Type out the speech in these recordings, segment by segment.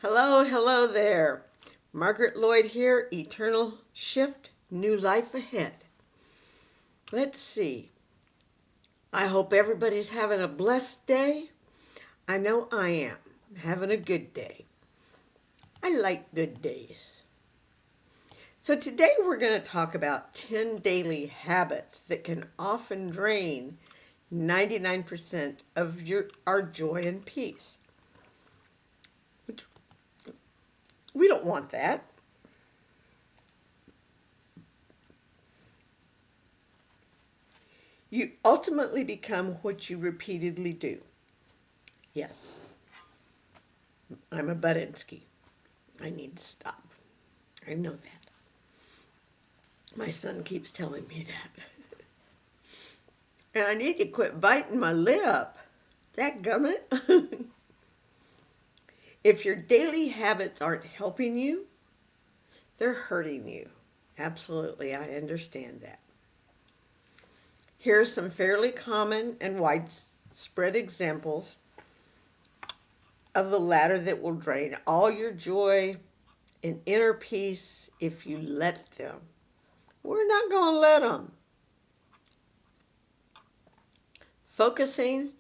Hello there. Margaret Lloyd here, Eternal Shift, New Life Ahead. Let's see. I hope everybody's having a blessed day. I know I am. I'm having a good day. I like good days. So today we're going to talk about 10 daily habits that can often drain 99% of our joy and peace. We don't want that. You ultimately become what you repeatedly do. Yes, I'm a Budinsky. I need to stop. I know that. My son keeps telling me that. And I need to quit biting my lip. Dadgummit. If your daily habits aren't helping you, they're hurting you. Absolutely, I understand that. Here are some fairly common and widespread examples of the latter that will drain all your joy and inner peace if you let them. We're not going to let them. Focusing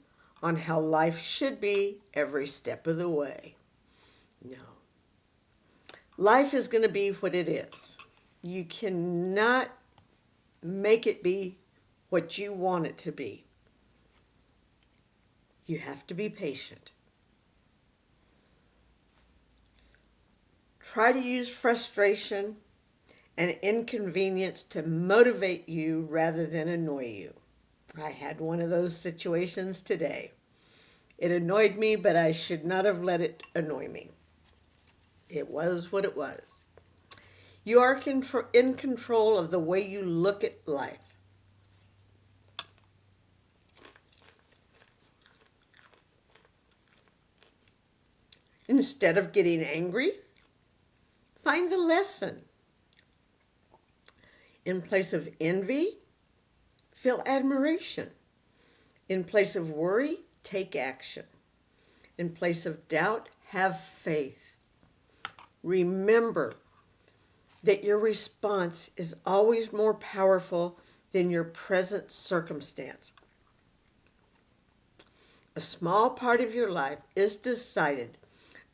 on how life should be every step of the way. No. Life is going to be what it is. You cannot make it be what you want it to be. You have to be patient. Try to use frustration and inconvenience to motivate you rather than annoy you. I had one of those situations today. It annoyed me, but I should not have let it annoy me. It was what it was. You are in control of the way you look at life. Instead of getting angry, find the lesson. In place of envy, feel admiration. In place of worry, take action. In place of doubt, have faith. Remember that your response is always more powerful than your present circumstance. A small part of your life is decided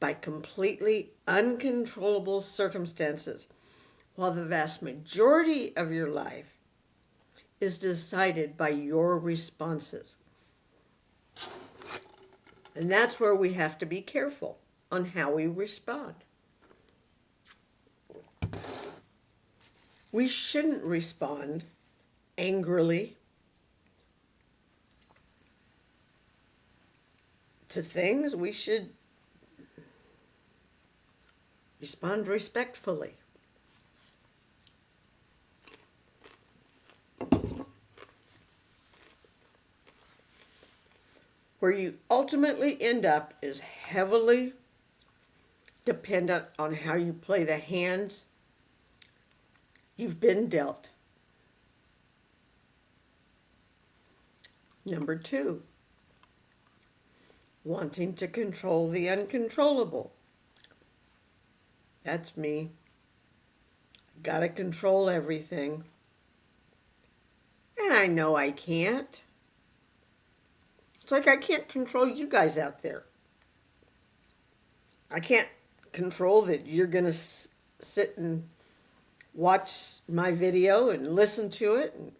by completely uncontrollable circumstances, while the vast majority of your life is decided by your responses. And that's where we have to be careful on how we respond. We shouldn't respond angrily to things. We should respond respectfully. Where you ultimately end up is heavily dependent on how you play the hands you've been dealt. Number 2, wanting to control the uncontrollable. That's me. Gotta control everything. And I know I can't. It's like I can't control you guys out there. I can't control that you're going to sit and watch my video and listen to it and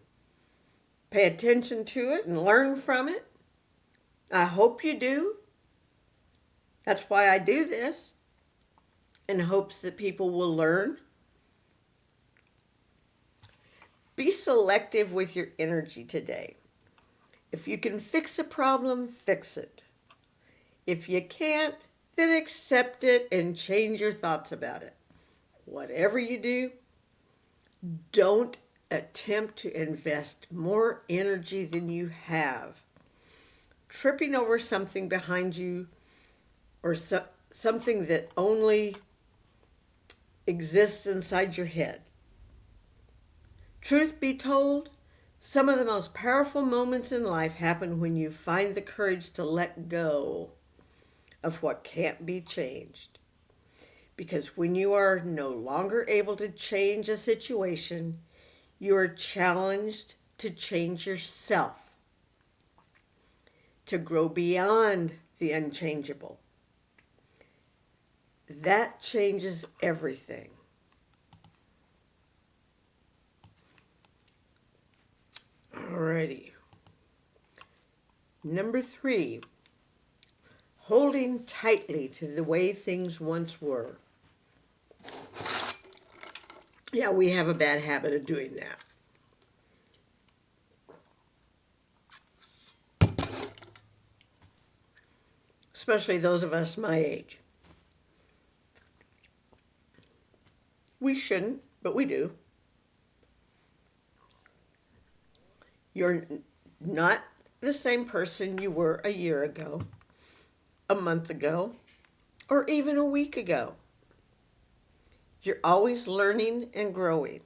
pay attention to it and learn from it. I hope you do. That's why I do this, in hopes that people will learn. Be selective with your energy today. If you can fix a problem, fix it. If you can't, then accept it and change your thoughts about it. Whatever you do, don't attempt to invest more energy than you have. Tripping over something behind you or something that only exists inside your head. Truth be told, some of the most powerful moments in life happen when you find the courage to let go of what can't be changed. Because when you are no longer able to change a situation, you are challenged to change yourself, to grow beyond the unchangeable. That changes everything. Alrighty. Number 3, holding tightly to the way things once were. Yeah, we have a bad habit of doing that. Especially those of us my age. We shouldn't, but we do. You're not the same person you were a year ago, a month ago, or even a week ago. You're always learning and growing,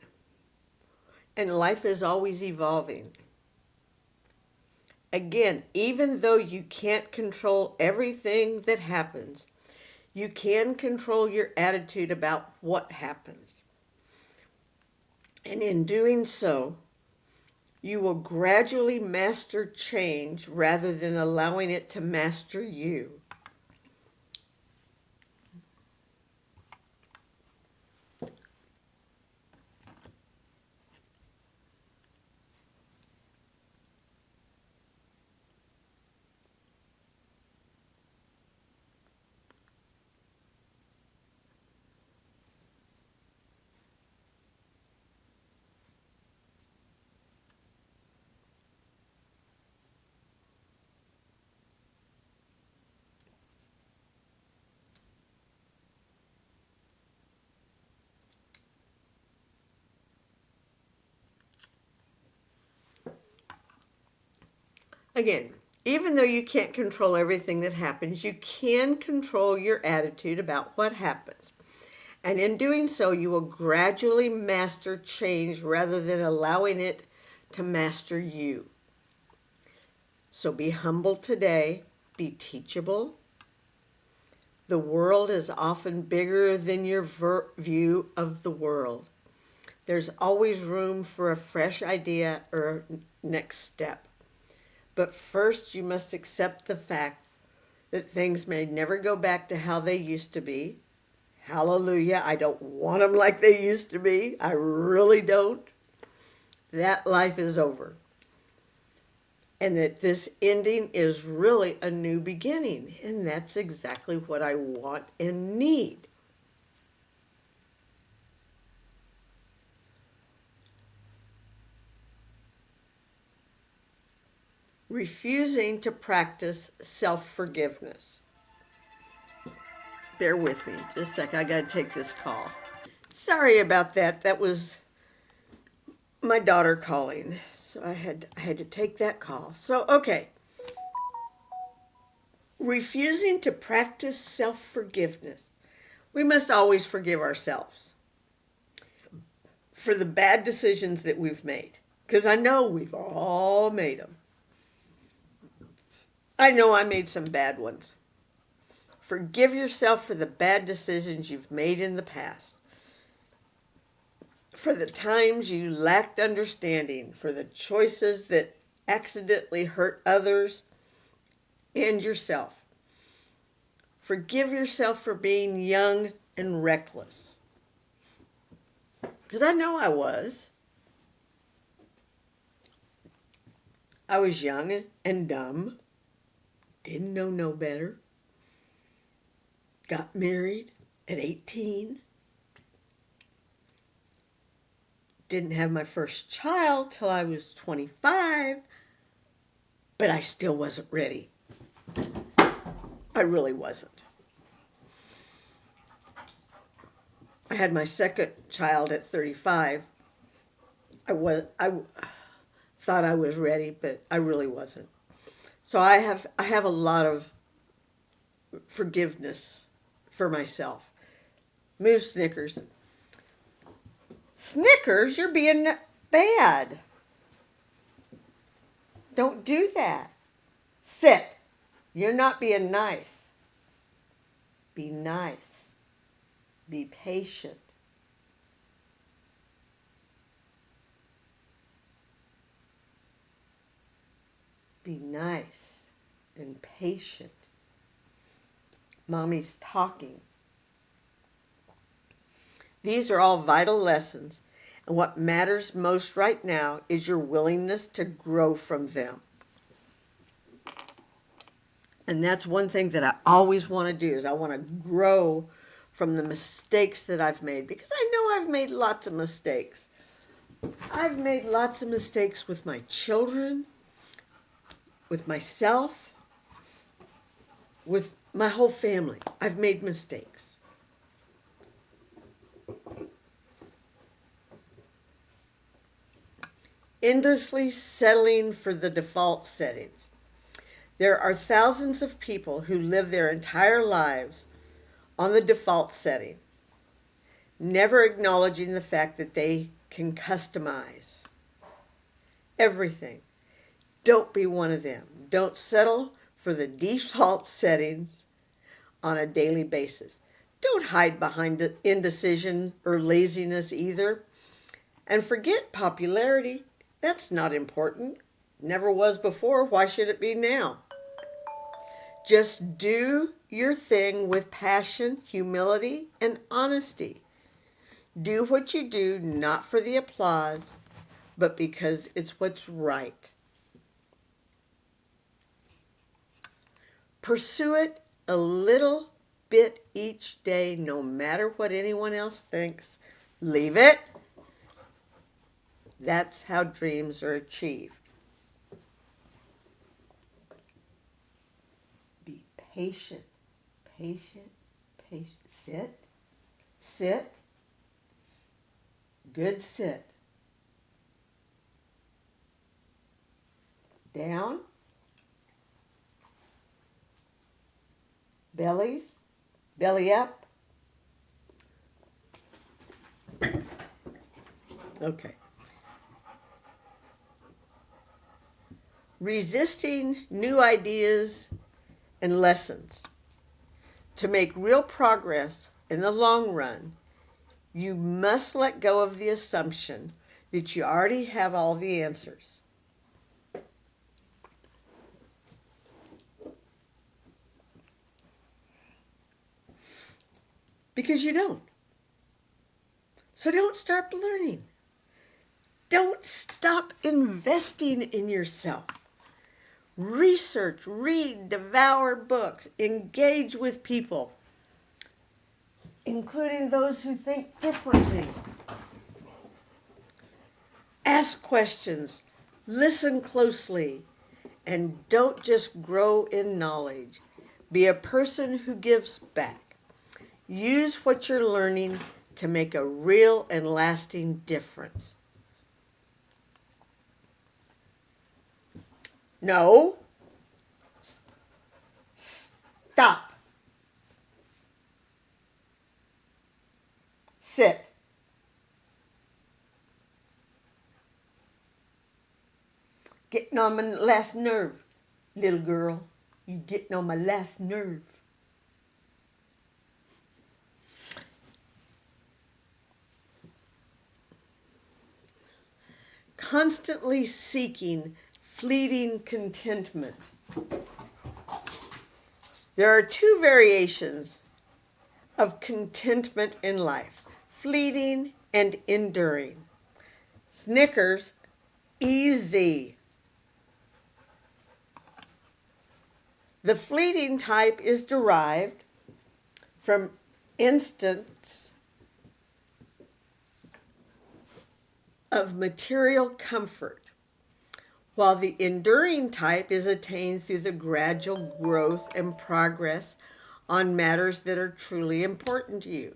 and life is always evolving. Again, even though you can't control everything that happens, you can control your attitude about what happens. And in doing so, you will gradually master change rather than allowing it to master you. Again, even though you can't control everything that happens, you can control your attitude about what happens. And in doing so, you will gradually master change rather than allowing it to master you. So be humble today, be teachable. The world is often bigger than your view of the world. There's always room for a fresh idea or next step. But first, you must accept the fact that things may never go back to how they used to be. Hallelujah, I don't want them like they used to be. I really don't. That life is over. And that this ending is really a new beginning. And that's exactly what I want and need. Refusing to practice self-forgiveness. Bear with me just a second. I got to take this call. Sorry about that. That was my daughter calling. So I had to take that call. So, okay. Refusing to practice self-forgiveness. We must always forgive ourselves for the bad decisions that we've made. Because I know we've all made them. I know I made some bad ones. Forgive yourself for the bad decisions you've made in the past. For the times you lacked understanding. For the choices that accidentally hurt others and yourself. Forgive yourself for being young and reckless. Because I know I was. I was young and dumb. Didn't know no better. Got married at 18. Didn't have my first child till I was 25. But I still wasn't ready. I really wasn't. I had my second child at 35. I thought I was ready, but I really wasn't. So I have a lot of forgiveness for myself. Move, Snickers. Snickers, you're being bad. Don't do that. Sit. You're not being nice. Be nice. Be patient. Be nice and patient. Mommy's talking. These are all vital lessons, and what matters most right now is your willingness to grow from them. And that's one thing that I always want to do, is I want to grow from the mistakes that I've made, because I know I've made lots of mistakes. I've made lots of mistakes with my children, with myself, with my whole family. I've made mistakes. Endlessly settling for the default settings. There are thousands of people who live their entire lives on the default setting, never acknowledging the fact that they can customize everything. Don't be one of them. Don't settle for the default settings on a daily basis. Don't hide behind indecision or laziness either. And forget popularity. That's not important. Never was before. Why should it be now? Just do your thing with passion, humility, and honesty. Do what you do not for the applause, but because it's what's right. Pursue it a little bit each day, no matter what anyone else thinks. Leave it. That's how dreams are achieved. Be patient, patient, patient. Sit. Good sit. Down. Belly up. Okay. Resisting new ideas and lessons. To make real progress in the long run, you must let go of the assumption that you already have all the answers. Because you don't. So don't stop learning. Don't stop investing in yourself. Research, read, devour books, engage with people, including those who think differently. Ask questions, listen closely, and don't just grow in knowledge. Be a person who gives back. Use what you're learning to make a real and lasting difference. No. Stop. Sit. Getting on my last nerve, little girl. You getting on my last nerve. Constantly seeking fleeting contentment. There are two variations of contentment in life: fleeting and enduring. Snickers, easy. The fleeting type is derived from instants of material comfort, while the enduring type is attained through the gradual growth and progress on matters that are truly important to you.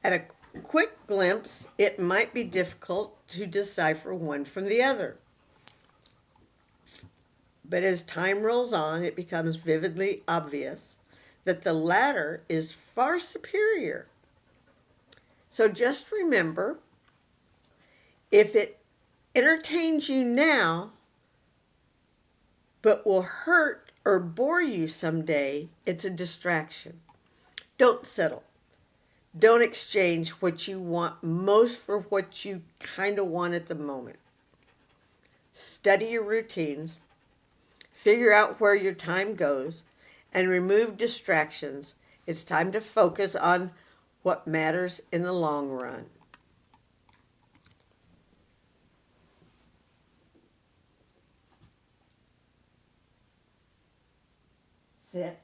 At a quick glimpse, it might be difficult to decipher one from the other. But as time rolls on, it becomes vividly obvious that the latter is far superior. So just remember, if it entertains you now, but will hurt or bore you someday, it's a distraction. Don't settle. Don't exchange what you want most for what you kind of want at the moment. Study your routines, figure out where your time goes, and remove distractions. It's time to focus on what matters in the long run. Sit,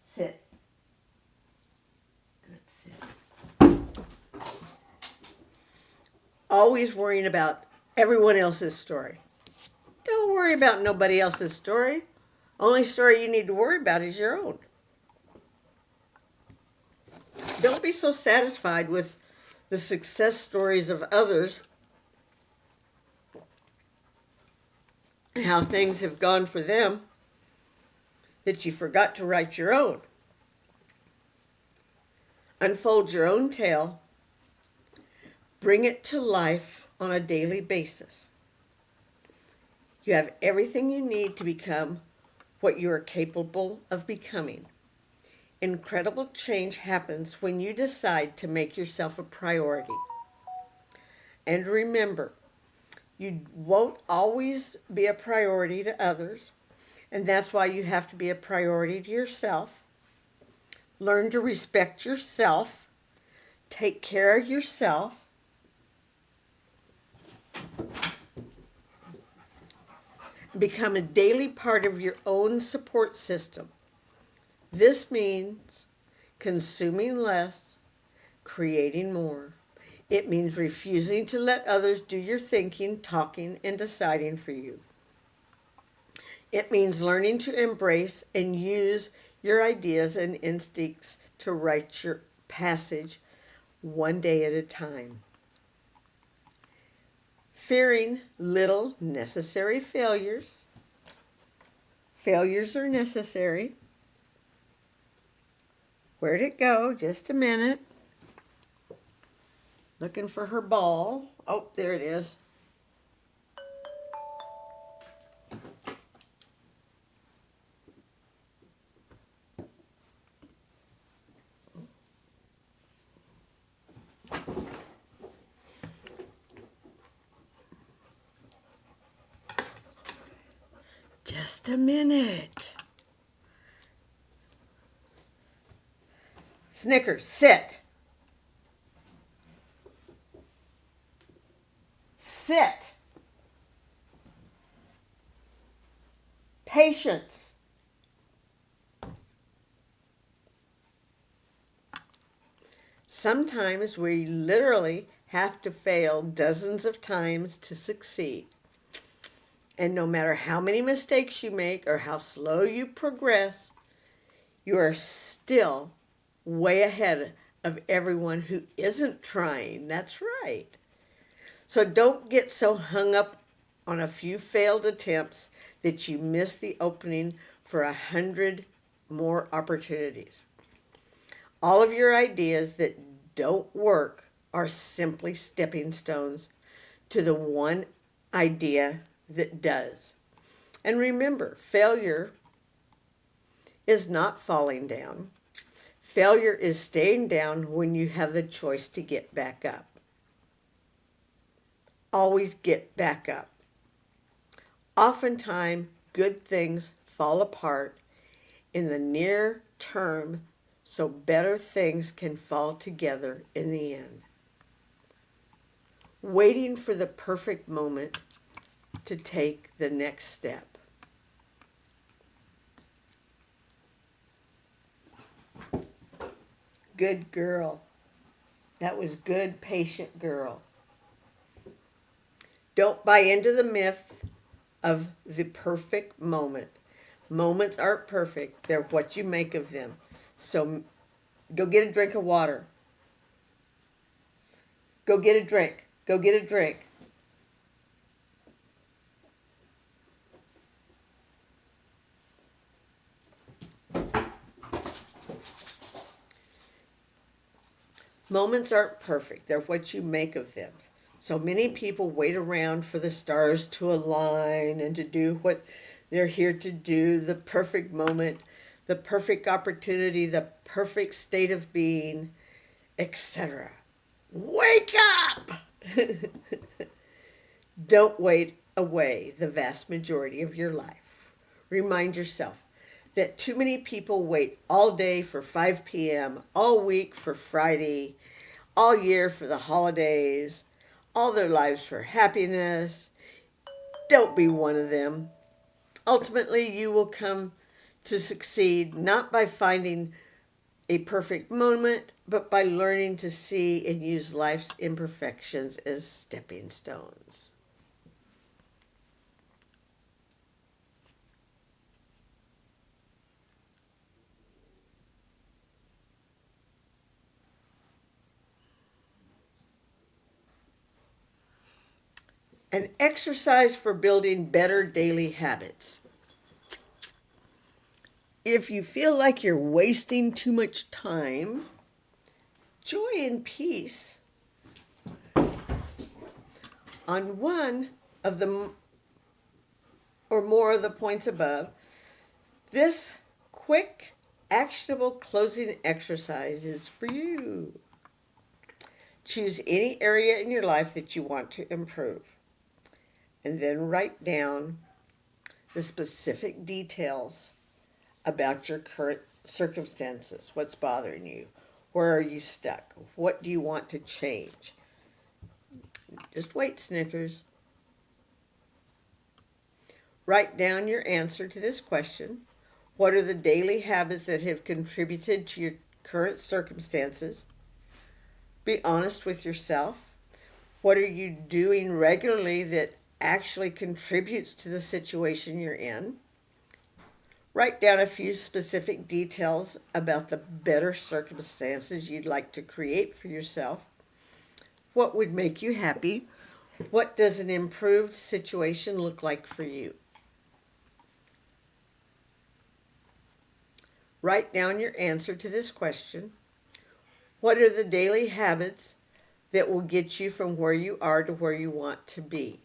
sit, good sit. Always worrying about everyone else's story. Don't worry about nobody else's story. Only story you need to worry about is your own. Don't be so satisfied with the success stories of others and how things have gone for them that you forgot to write your own. Unfold your own tale. Bring it to life on a daily basis. You have everything you need to become what you are capable of becoming. Incredible change happens when you decide to make yourself a priority. And remember, you won't always be a priority to others, and that's why you have to be a priority to yourself. Learn to respect yourself. Take care of yourself. Become a daily part of your own support system. This means consuming less, creating more. It means refusing to let others do your thinking, talking, and deciding for you. It means learning to embrace and use your ideas and instincts to write your passage one day at a time. Fearing little necessary failures. Failures are necessary. Where'd it go? Just a minute. Looking for her ball. Oh, there it is. Just a minute. Snickers, sit. Sit. Patience. Sometimes we literally have to fail dozens of times to succeed. And no matter how many mistakes you make or how slow you progress, you are still way ahead of everyone who isn't trying. That's right. So don't get so hung up on a few failed attempts that you miss the opening for 100 more opportunities. All of your ideas that don't work are simply stepping stones to the one idea that does. And remember, failure is not falling down. Failure is staying down when you have the choice to get back up. Always get back up. Oftentimes, good things fall apart in the near term, so better things can fall together in the end. Waiting for the perfect moment to take the next step. Good girl. That was good, patient girl. Don't buy into the myth of the perfect moment. Moments aren't perfect. They're what you make of them. So go get a drink of water. Go get a drink. Go get a drink. Moments aren't perfect. They're what you make of them. So many people wait around for the stars to align and to do what They're here to do the perfect moment, the perfect opportunity, the perfect state of being, etc. Wake up! Don't wait away the vast majority of your life. Remind yourself that too many people wait all day for 5 p.m., all week for Friday, all year for the holidays, all their lives for happiness. Don't be one of them. Ultimately, you will come to succeed not by finding a perfect moment, but by learning to see and use life's imperfections as stepping stones. An exercise for building better daily habits. If you feel like you're wasting too much time, joy and peace on one of the or more of the points above, this quick, actionable closing exercise is for you. Choose any area in your life that you want to improve, and then write down the specific details about your current circumstances. What's bothering you? Where are you stuck? What do you want to change? Just wait, Snickers. Write down your answer to this question. What are the daily habits that have contributed to your current circumstances? Be honest with yourself. What are you doing regularly that actually contributes to the situation you're in? Write down a few specific details about the better circumstances you'd like to create for yourself. What would make you happy? What does an improved situation look like for you? Write down your answer to this question. What are the daily habits that will get you from where you are to where you want to be?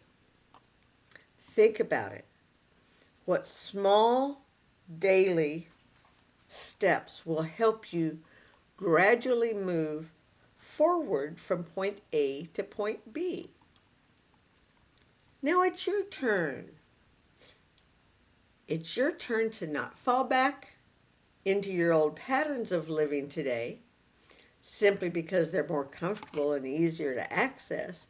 Think about it. What small daily steps will help you gradually move forward from point A to point B? Now it's your turn. It's your turn to not fall back into your old patterns of living today simply because they're more comfortable and easier to access.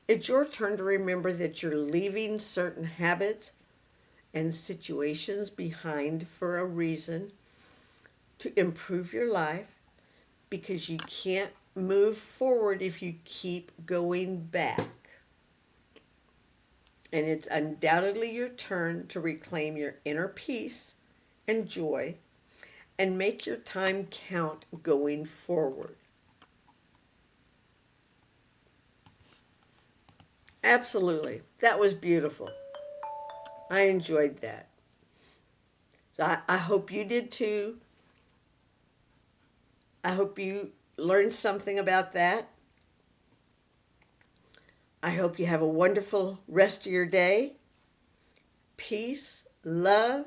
It's your turn to remember that you're leaving certain habits and situations behind for a reason, to improve your life, because you can't move forward if you keep going back. And it's undoubtedly your turn to reclaim your inner peace and joy and make your time count going forward. Absolutely. That was beautiful. I enjoyed that. So I hope you did too. I hope you learned something about that. I hope you have a wonderful rest of your day. Peace, love,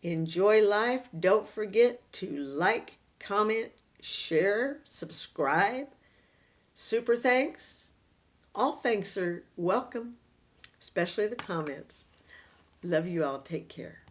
enjoy life. Don't forget to like, comment, share, subscribe. Super thanks. All thanks are welcome, especially the comments. Love you all. Take care.